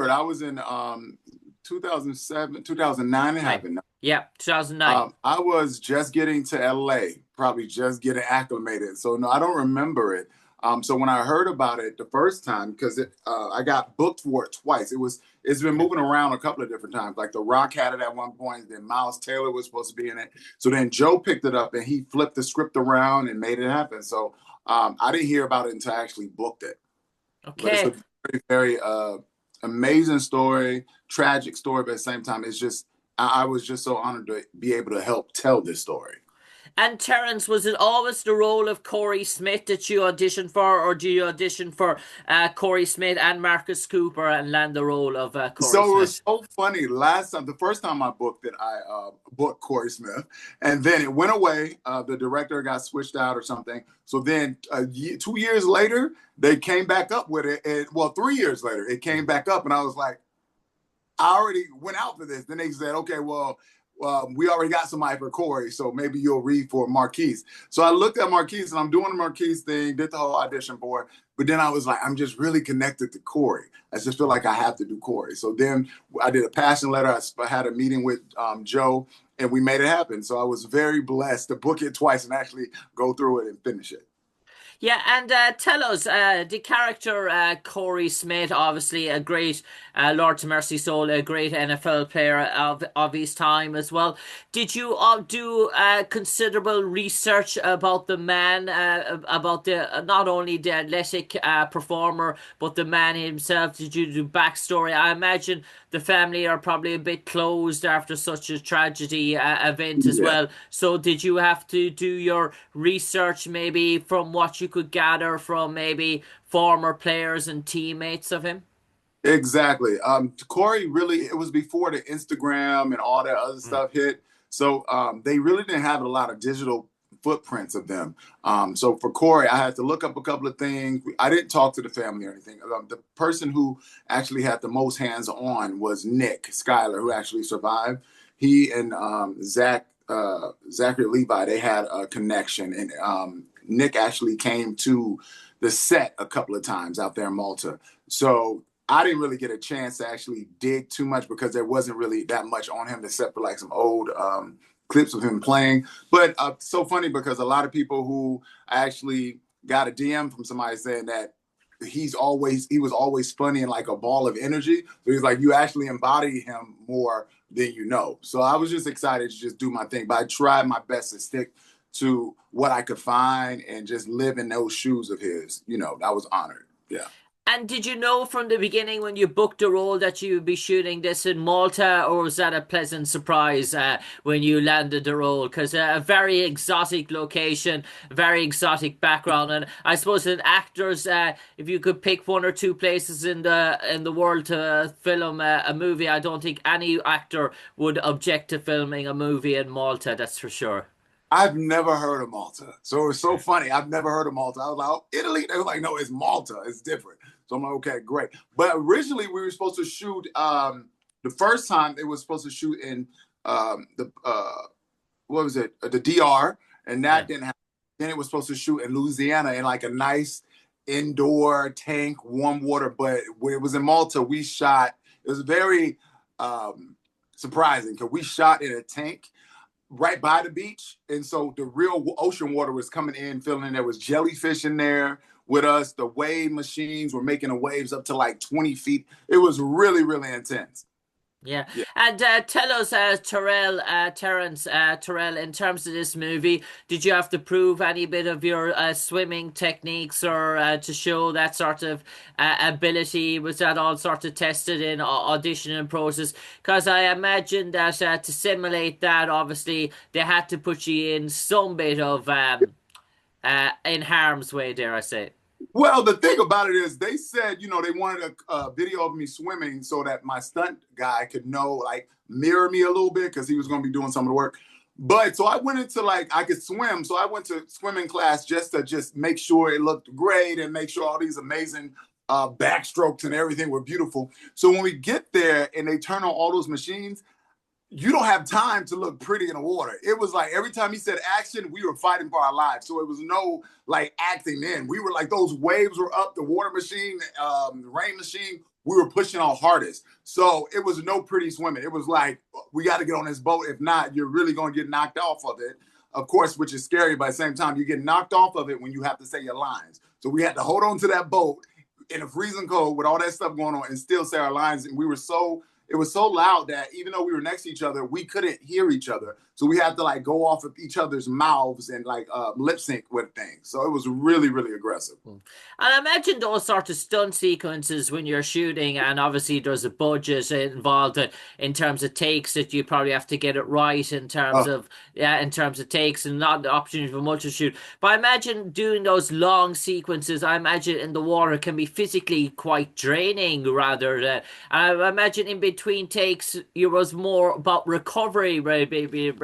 it. I was in 2007, 2009 it Right. happened. Yeah, 2009. I was just getting to LA, probably just getting acclimated. So no, I don't remember it. So when I heard about it the first time, because I got booked for it twice. It's been Okay. moving around a couple of different times. Like The Rock had it at one point, then Miles Taylor was supposed to be in it. So then Joe picked it up and he flipped the script around and made it happen. So I didn't hear about it until I actually booked it. But it's a Okay. very, very amazing story, tragic story, but at the same time, it's just I was just so honored to be able to help tell this story. And Terence, was it always the role of Corey Smith that you auditioned for, or do you audition for Corey Smith and Marcus Cooper and land the role of Corey So it was Smith? so funny. Last time, the first time I booked it, I booked Corey Smith, and then it went away. The director got switched out or something. So then, 2 years later, they came back up with it. And, well, 3 years later, it came back up, and I was like, I already went out for this. Then they said, okay, well, we already got somebody for Corey, so maybe you'll read for Marquise. So I looked at Marquise and I'm doing the Marquise thing, did the whole audition for it. But then I was like, I'm just really connected to Corey. I just feel like I have to do Corey. So then I did a passion letter. I had a meeting with Joe and we made it happen. So I was very blessed to book it twice and actually go through it and finish it. Yeah, and tell us, the character Corey Smith, obviously a great Lord to Mercy soul, a great NFL player of his time as well. Did you do considerable research about the man, about the not only the athletic performer, but the man himself? Did you do backstory? I imagine the family are probably a bit closed after such a tragedy event as Yeah. well. So did you have to do your research maybe from what you could gather from maybe former players and teammates of him? Exactly. Corey really, it was before the Instagram and all that other Mm. stuff hit. So they really didn't have a lot of digital footprints of them. So for Corey, I had to look up a couple of things. I didn't talk to the family or anything. The person who actually had the most hands on was Nick Schuyler, who actually survived. He and Zachary Levi, they had a connection. And Nick actually came to the set a couple of times out there in Malta. So I didn't really get a chance to actually dig too much because there wasn't really that much on him except for like some old clips of him playing. But so funny because a lot of people who actually got a DM from somebody saying that he was always funny and like a ball of energy. So he's like, you actually embody him more than you know. So I was just excited to just do my thing. But I tried my best to stick to what I could find and just live in those shoes of his. I was honored. Yeah. And did you know from the beginning when you booked the role that you would be shooting this in Malta, or was that a pleasant surprise when you landed the role? Because a very exotic location, very exotic background, and I suppose in actors, if you could pick one or two places in the world to film a movie, I don't think any actor would object to filming a movie in Malta. That's for sure. I've never heard of Malta. So it was so funny. I've never heard of Malta. I was like, oh, Italy? They were like, no, it's Malta. It's different. So I'm like, okay, great. But originally we were supposed to shoot, the first time it was supposed to shoot in the, what was it? The DR. And that Yeah. didn't happen. Then it was supposed to shoot in Louisiana in like a nice indoor tank, warm water. But when it was in Malta, it was very surprising because we shot in a tank right by the beach. And so the real ocean water was coming in, filling in. There was jellyfish in there with us. The wave machines were making the waves up to like 20 feet. It was really, really intense. Yeah, Yeah. and tell us, Terrence Terrell, in terms of this movie, did you have to prove any bit of your swimming techniques or to show that sort of ability? Was that all sort of tested in auditioning process? Because I imagine that to simulate that, obviously, they had to put you in some bit of in harm's way, dare I say. Well, the thing about it is they said, they wanted a video of me swimming so that my stunt guy could know, like, mirror me a little bit because he was going to be doing some of the work. But so I went into like, I could swim. So I went to swimming class just to just make sure it looked great and make sure all these amazing backstrokes and everything were beautiful. So when we get there and they turn on all those machines, you don't have time to look pretty in the water. It was like every time he said action, we were fighting for our lives. So it was no like acting in. We were like those waves were up, the water machine, the rain machine we were pushing our hardest. So it was no pretty swimming. It was like, we got to get on this boat. If not, you're really going to get knocked off of it, of course, which is scary. But at the same time, you get knocked off of it when you have to say your lines. So we had to hold on to that boat in a freezing cold with all that stuff going on and still say our lines. And it was so loud that even though we were next to each other, we couldn't hear each other. So we had to like go off of each other's mouths and like lip sync with things. So it was really, really aggressive. And I imagine those sort of stunt sequences when you're shooting, and obviously there's a budget involved in terms of takes that you probably have to get it right in terms Uh, of takes and not the opportunity for much to shoot. But I imagine doing those long sequences, I imagine in the water can be physically quite draining rather than I imagine in between takes it was more about recovery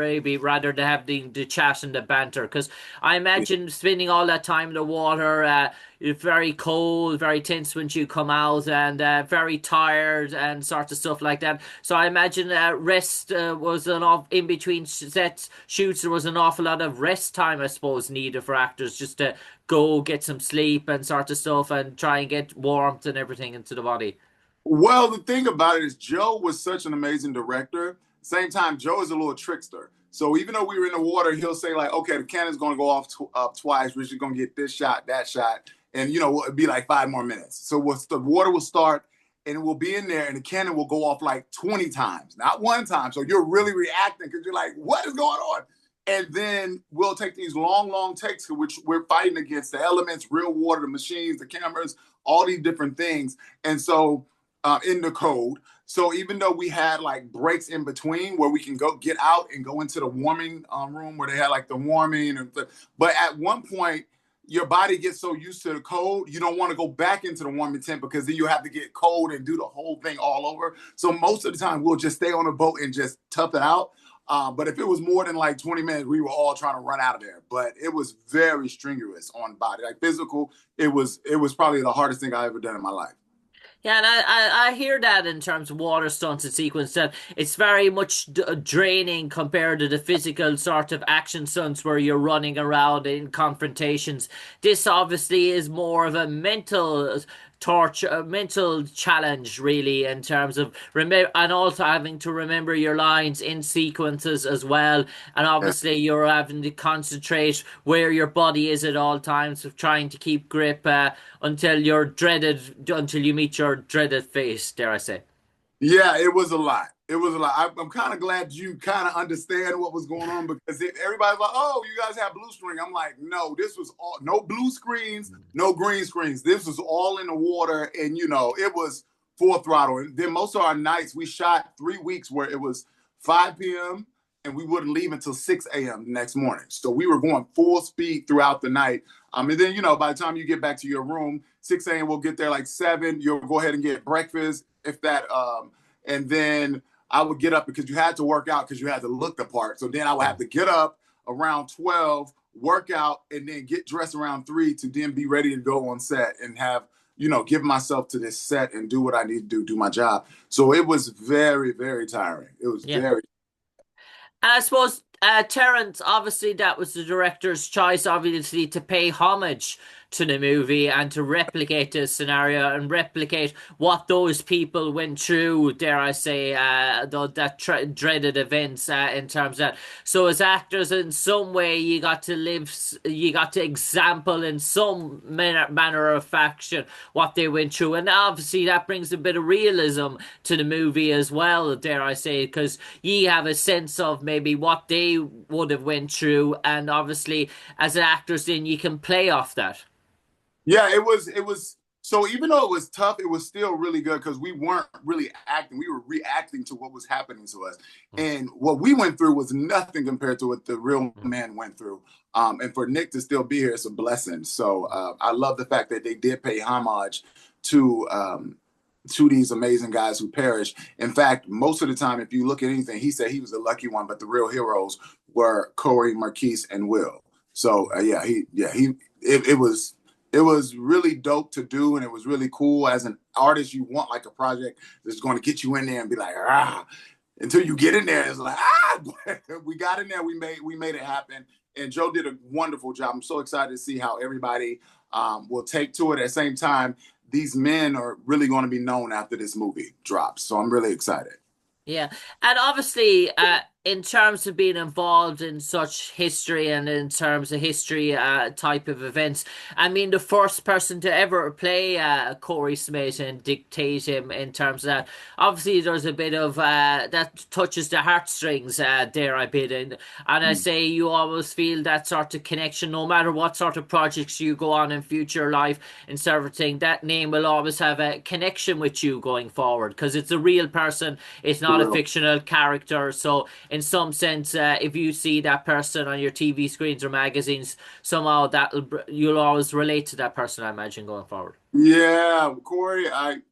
maybe rather than having the chat and the banter. Because I imagine spending all that time in the water, you're very cold, very tense when you come out, and very tired and sort of stuff like that. So I imagine rest was an off in between sets shoots. There was an awful lot of rest time, I suppose, needed for actors just to go get some sleep and sort of stuff and try and get warmth and everything into the body. Well, the thing about it is Joe was such an amazing director. Same time, Joe is a little trickster. So even though we were in the water, he'll say like, okay, the cannon's going to go off up twice. We're just going to get this shot, that shot. And, it'd be like 5 more minutes. So the water will start and it will be in there and the cannon will go off like 20 times, not one time. So you're really reacting because you're like, what is going on? And then we'll take these long, long takes, which we're fighting against the elements, real water, the machines, the cameras, all these different things. And so in the code. So even though we had like breaks in between where we can go get out and go into the warming room where they had like the warming, but at one point your body gets so used to the cold, you don't want to go back into the warming tent because then you have to get cold and do the whole thing all over. So most of the time we'll just stay on the boat and just tough it out. But if it was more than like 20 minutes, we were all trying to run out of there. But it was very strenuous on body, like physical. It was probably the hardest thing I ever done in my life. Yeah, and I hear that in terms of water stunts and sequence that it's very much draining compared to the physical sort of action stunts where you're running around in confrontations. This obviously is more of a mental mental challenge really in terms of remember and also having to remember your lines in sequences as well, and obviously you're having to concentrate where your body is at all times of trying to keep grip until you meet your dreaded face, dare I say. Yeah, it was a lot. It was a lot. I'm kind of glad you kind of understand what was going on because everybody's like, "Oh, you guys have blue screen." I'm like, "No, this was all no blue screens, no green screens. This was all in the water, and it was full throttle." And then most of our nights we shot 3 weeks where it was 5 p.m. and we wouldn't leave until 6 a.m. the next morning. So we were going full speed throughout the night. And then by the time you get back to your room, 6 a.m. we'll get there like 7. You'll go ahead and get breakfast if that. And then I would get up because you had to work out because you had to look the part. So then I would have to get up around 12, work out, and then get dressed around 3 to then be ready to go on set and have, give myself to this set and do what I need to do my job. So it was very, very tiring. It was Yeah. very. And I suppose Terrence, obviously, that was the director's choice, obviously, to pay homage to the movie and to replicate this scenario and replicate what those people went through, dare I say, dreaded events in terms of that. So as actors, in some way, you got to example in some manner of faction what they went through. And obviously that brings a bit of realism to the movie as well, dare I say, because you have a sense of maybe what they would have went through. And obviously as actors, then you can play off that. Yeah, it was so even though it was tough, it was still really good because we weren't really acting. We were reacting to what was happening to us. And what we went through was nothing compared to what the real man went through. And for Nick to still be here, it's a blessing. So I love the fact that they did pay homage to these amazing guys who perished. In fact, most of the time, if you look at anything, he said he was the lucky one, but the real heroes were Corey, Marquise, and Will. So it was really dope to do, and it was really cool. As an artist, you want like a project that's going to get you in there and be like, until you get in there, it's like, we got in there, we made it happen. And Joe did a wonderful job. I'm so excited to see how everybody will take to it. At the same time, these men are really going to be known after this movie drops. So I'm really excited. Yeah, and obviously, in terms of being involved in such history and in terms of history type of events, I mean, the first person to ever play Corey Smith and dictate him in terms of that, obviously, there's a bit of that touches the heartstrings there a bit, and I Mm. say you always feel that sort of connection, no matter what sort of projects you go on in future life and sort of thing, that name will always have a connection with you going forward because it's a real person. It's For not a real. fictional character. So, in some sense, if you see that person on your TV screens or magazines, somehow that you'll always relate to that person. I imagine going forward. Yeah, Corey,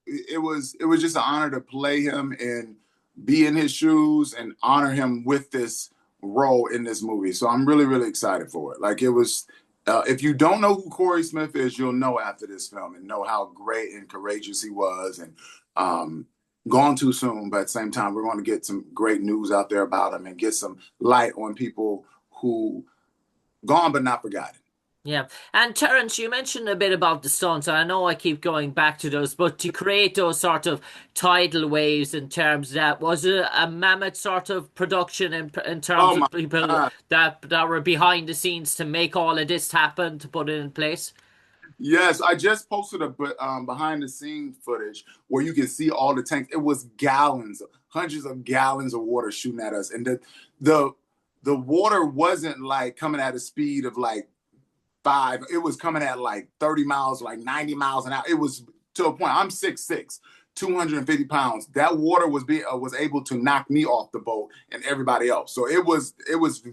it was just an honor to play him and be in his shoes and honor him with this role in this movie. So I'm really, really excited for it. Like it was, if you don't know who Corey Smith is, you'll know after this film and know how great and courageous he was and gone too soon. But at the same time, we're going to get some great news out there about him and get some light on people who gone but not forgotten. Yeah. And Terence, you mentioned a bit about the stunts, and I know I keep going back to those, but to create those sort of tidal waves in terms of that, was it a mammoth sort of production in terms Oh my of people God. that were behind the scenes to make all of this happen, to put it in place? Yes, I just posted a behind the scenes footage where you can see all the tanks. It was gallons, hundreds of gallons of water shooting at us, and the the water wasn't like coming at a speed of like five. It was coming at like 30 miles, like 90 miles an hour. It was to a point. I'm 6'6", 250 pounds. That water was able to knock me off the boat and everybody else. So it was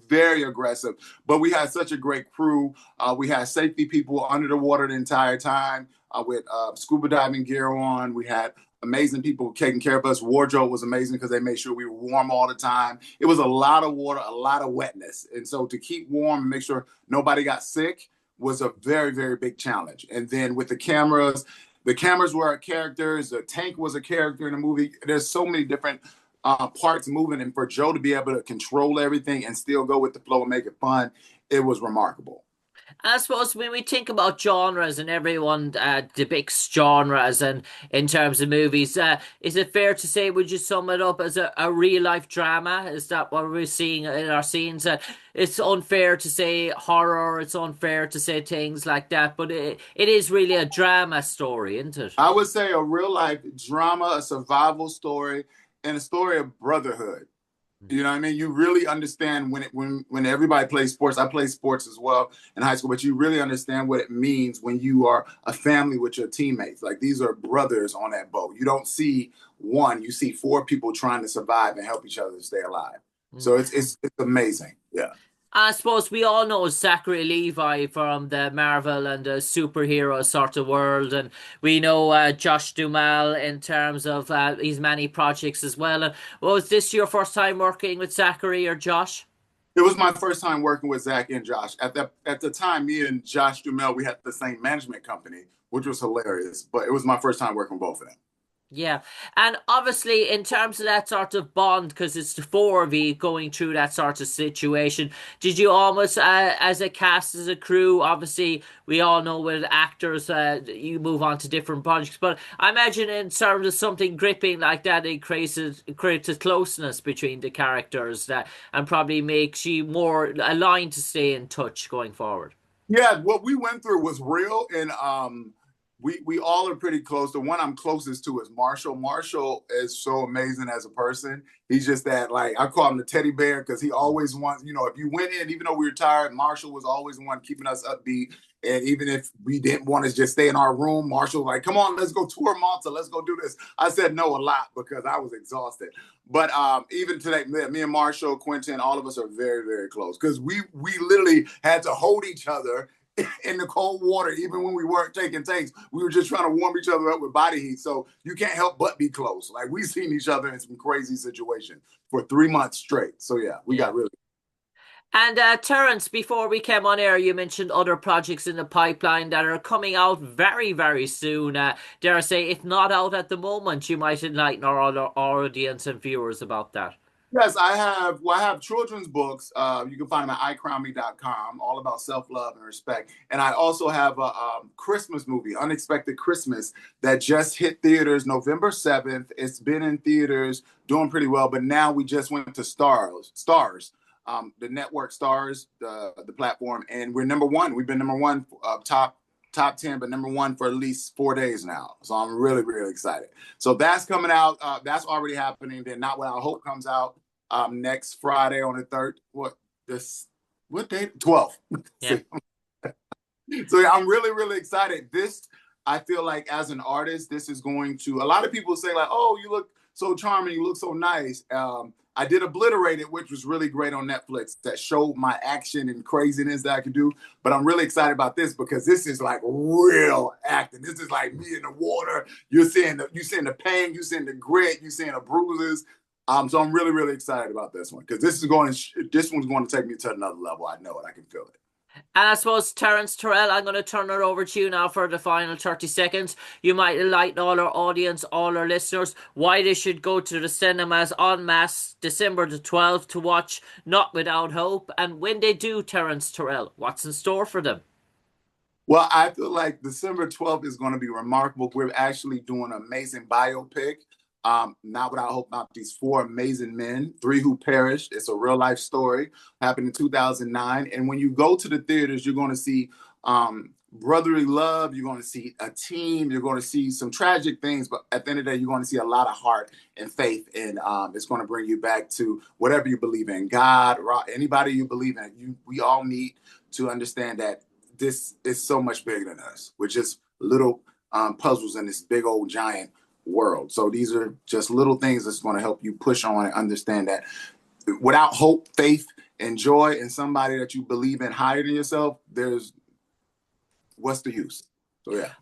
very aggressive. But we had such a great crew. We had safety people under the water the entire time with scuba diving gear on. We had amazing people taking care of us. Wardrobe was amazing because they made sure we were warm all the time. It was a lot of water, a lot of wetness. And so to keep warm and make sure nobody got sick was a very, very big challenge. And then with the cameras were characters, the tank was a character in the movie. There's so many different parts moving. And for Joe to be able to control everything and still go with the flow and make it fun, it was remarkable. I suppose when we think about genres and everyone depicts genres and in terms of movies, is it fair to say, would you sum it up as a real life drama? Is that what we're seeing in our scenes? It's unfair to say horror, it's unfair to say things like that, but it is really a drama story, isn't it? I would say a real life drama, a survival story, and a story of brotherhood. You know what I mean? You really understand when everybody plays sports. I play sports as well in high school, but you really understand what it means when you are a family with your teammates. Like these are brothers on that boat. You don't see one, you see four people trying to survive and help each other stay alive. Mm. So it's amazing. Yeah. I suppose we all know Zachary Levi from the Marvel and the superhero sort of world, and we know Josh Duhamel in terms of his many projects as well. And was this your first time working with Zachary or Josh? It was my first time working with Zach and Josh. At the time, me and Josh Dumel, we had the same management company, which was hilarious. But it was my first time working with both of them. Yeah, and obviously in terms of that sort of bond, because it's the four of you going through that sort of situation, did you almost, as a cast, as a crew, obviously we all know with actors, you move on to different projects, but I imagine in terms of something gripping like that, it creates a closeness between the characters that, and probably makes you more aligned to stay in touch going forward. Yeah, what we went through was real, and we all are pretty close. The one I'm closest to is Marshall. Marshall is so amazing as a person. He's just that, like, I call him the teddy bear because he always wants, if you went in, even though we were tired, Marshall was always the one keeping us upbeat. And even if we didn't want to just stay in our room, Marshall was like, come on, let's go tour Malta. Let's go do this. I said no a lot because I was exhausted. But even today, me and Marshall, Quentin, all of us are very, very close because we literally had to hold each other in the cold water, even when we weren't taking takes. We were just trying to warm each other up with body heat. So you can't help but be close. Like we've seen each other in some crazy situations for 3 months straight. So yeah, we Yeah. got really. And Terence, before we came on air, you mentioned other projects in the pipeline that are coming out very, very soon. Dare I say, if not out at the moment, you might enlighten our audience and viewers about that. Yes, I have. Well, I have children's books. You can find them at iCrownMe.com, all about self-love and respect. And I also have a Christmas movie, Unexpected Christmas, that just hit theaters November 7th. It's been in theaters, doing pretty well, but now we just went to Stars, the network Stars, the platform, and we're number one. We've been number one, top 10, but number one for at least 4 days now. So I'm really, really excited. So that's coming out. That's already happening. Then Not Without Hope comes out next Friday on the 3rd. What day? 12th. Yeah. So yeah, I'm really, really excited. I feel like as an artist, this is going to, a lot of people say like, oh, you look so charming, you look so nice. I did Obliterated, which was really great on Netflix, that showed my action and craziness that I could do. But I'm really excited about this because this is like real acting. This is like me in the water. You're seeing the pain, you're seeing the grit, you're seeing the bruises. So I'm really, really excited about this one because this one's going to take me to another level. I know it. I can feel it. And I suppose, Terrence Terrell, I'm going to turn it over to you now for the final 30 seconds. You might enlighten all our audience, all our listeners, why they should go to the cinemas en masse December the 12th to watch Not Without Hope. And when they do, Terrence Terrell, what's in store for them? Well, I feel like December 12th is going to be remarkable. We're actually doing an amazing biopic. Not Without Hope, about these four amazing men, three who perished. It's a real life story, happened in 2009. And when you go to the theaters, you're going to see brotherly love. You're going to see a team. You're going to see some tragic things. But at the end of the day, you're going to see a lot of heart and faith. And it's going to bring you back to whatever you believe in, God, anybody you believe in. We all need to understand that this is so much bigger than us. We're just little puzzles in this big old giant world. So these are just little things that's going to help you push on and understand that without hope, faith, and joy in somebody that you believe in higher than yourself, what's the use? So yeah.